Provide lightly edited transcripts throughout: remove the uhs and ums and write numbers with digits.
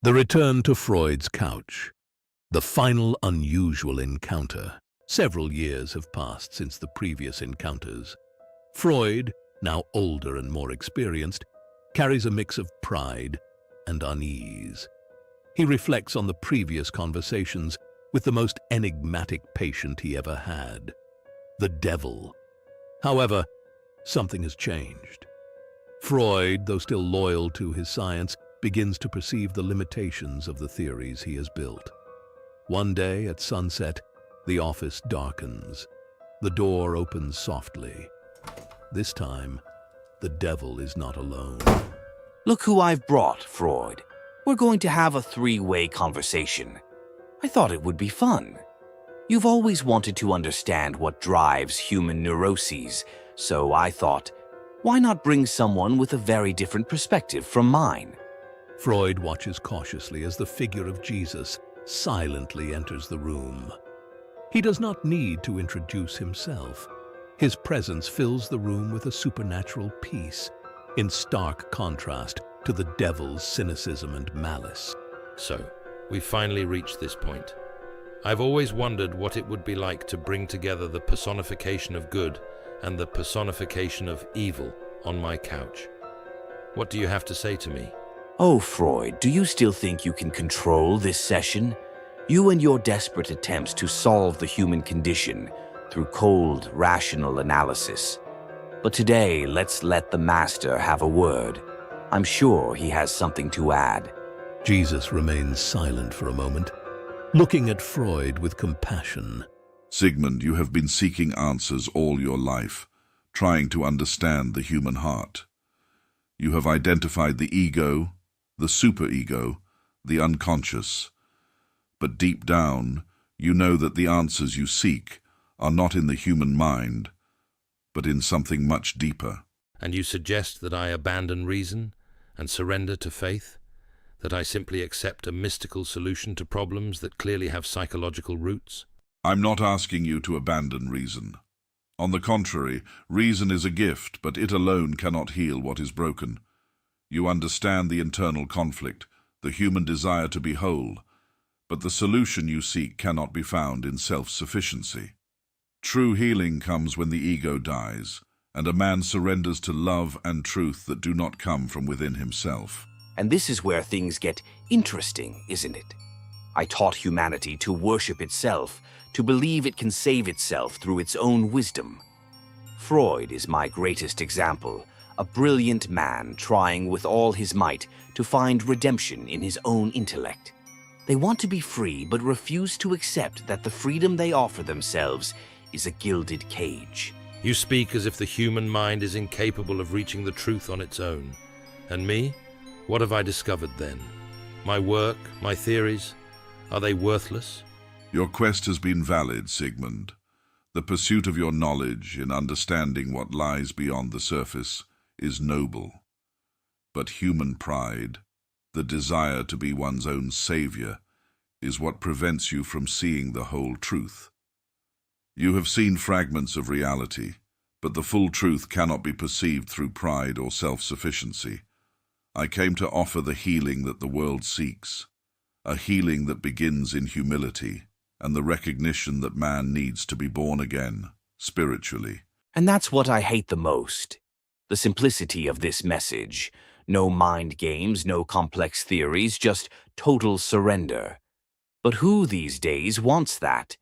The return to Freud's couch. The final unusual encounter. Several years have passed since the previous encounters. Freud, now older and more experienced, carries a mix of pride and unease. He reflects on the previous conversations with the most enigmatic patient he ever had, the devil. However, something has changed. Freud, though still loyal to his science, begins to perceive the limitations of the theories he has built. One day at sunset, the office darkens. The door opens softly. This time, the devil is not alone. Look who I've brought, Freud. We're going to have a three-way conversation. I thought it would be fun. You've always wanted to understand what drives human neuroses, so I thought, why not bring someone with a very different perspective from mine? Freud watches cautiously as the figure of Jesus silently enters the room. He does not need to introduce himself. His presence fills the room with a supernatural peace, in stark contrast to the devil's cynicism and malice. So, we've finally reached this point. I've always wondered what it would be like to bring together the personification of good and the personification of evil on my couch. What do you have to say to me? Oh, Freud, do you still think you can control this session? You and your desperate attempts to solve the human condition through cold, rational analysis. But today, let's let the master have a word. I'm sure he has something to add. Jesus remains silent for a moment, looking at Freud with compassion. Sigmund, you have been seeking answers all your life, trying to understand the human heart. You have identified the ego, the superego, the unconscious. But deep down, you know that the answers you seek are not in the human mind, but in something much deeper. And you suggest that I abandon reason and surrender to faith? That I simply accept a mystical solution to problems that clearly have psychological roots? I'm not asking you to abandon reason. On the contrary, reason is a gift, but it alone cannot heal what is broken. You understand the internal conflict, the human desire to be whole, but the solution you seek cannot be found in self-sufficiency. True healing comes when the ego dies, and a man surrenders to love and truth that do not come from within himself. And this is where things get interesting, isn't it? I taught humanity to worship itself, to believe it can save itself through its own wisdom. Freud is my greatest example, a brilliant man trying with all his might to find redemption in his own intellect. They want to be free, but refuse to accept that the freedom they offer themselves is a gilded cage. You speak as if the human mind is incapable of reaching the truth on its own. And me? What have I discovered then? My work, my theories, are they worthless? Your quest has been valid, Sigmund. The pursuit of your knowledge in understanding what lies beyond the surface is noble. But human pride, the desire to be one's own savior, is what prevents you from seeing the whole truth. You have seen fragments of reality, but the full truth cannot be perceived through pride or self-sufficiency. I came to offer the healing that the world seeks, a healing that begins in humility and the recognition that man needs to be born again, spiritually. And that's what I hate the most. The simplicity of this message. No mind games, no complex theories, just total surrender. But who these days wants that?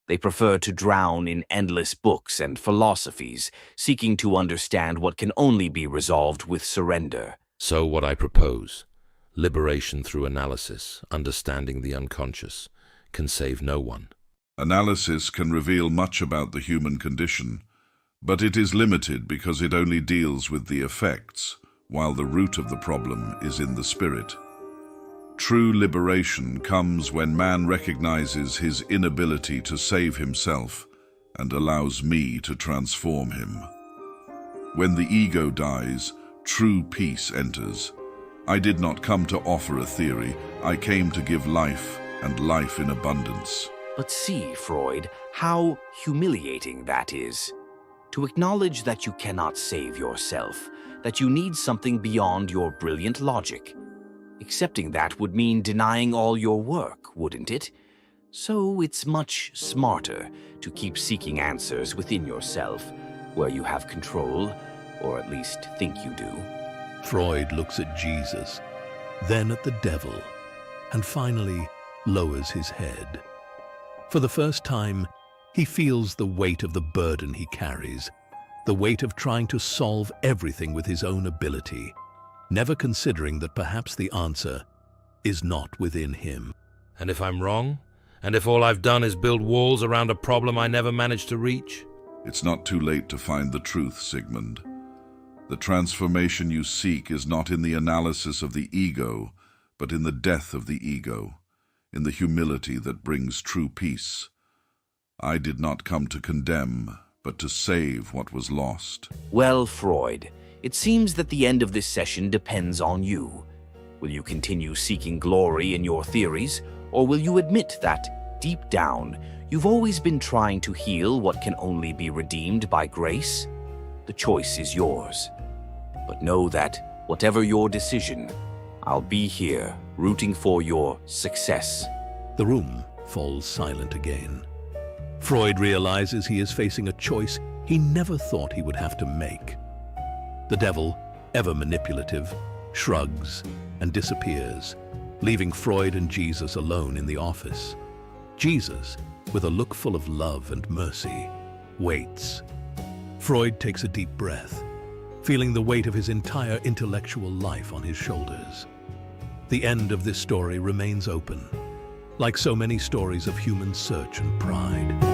They prefer to drown in endless books and philosophies, seeking to understand what can only be resolved with surrender. So what I propose, liberation through analysis, understanding the unconscious, can save no one. Analysis can reveal much about the human condition, but it is limited because it only deals with the effects, while the root of the problem is in the spirit. True liberation comes when man recognizes his inability to save himself and allows me to transform him. When the ego dies, true peace enters. I did not come to offer a theory, I came to give life, and life in abundance. But see, Freud, how humiliating that is. To acknowledge that you cannot save yourself, that you need something beyond your brilliant logic. Accepting that would mean denying all your work, wouldn't it? So it's much smarter to keep seeking answers within yourself, where you have control, or at least think you do. Freud looks at Jesus, then at the devil, and finally lowers his head. For the first time, he feels the weight of the burden he carries, the weight of trying to solve everything with his own ability, never considering that perhaps the answer is not within him. And if I'm wrong? And if all I've done is build walls around a problem I never managed to reach? It's not too late to find the truth, Sigmund. The transformation you seek is not in the analysis of the ego, but in the death of the ego, in the humility that brings true peace. I did not come to condemn, but to save what was lost. Well, Freud, it seems that the end of this session depends on you. Will you continue seeking glory in your theories, or will you admit that, deep down, you've always been trying to heal what can only be redeemed by grace? The choice is yours. But know that, whatever your decision, I'll be here, rooting for your success. The room falls silent again. Freud realizes he is facing a choice he never thought he would have to make. The devil, ever manipulative, shrugs and disappears, leaving Freud and Jesus alone in the office. Jesus, with a look full of love and mercy, waits. Freud takes a deep breath, feeling the weight of his entire intellectual life on his shoulders. The end of this story remains open, like so many stories of human search and pride.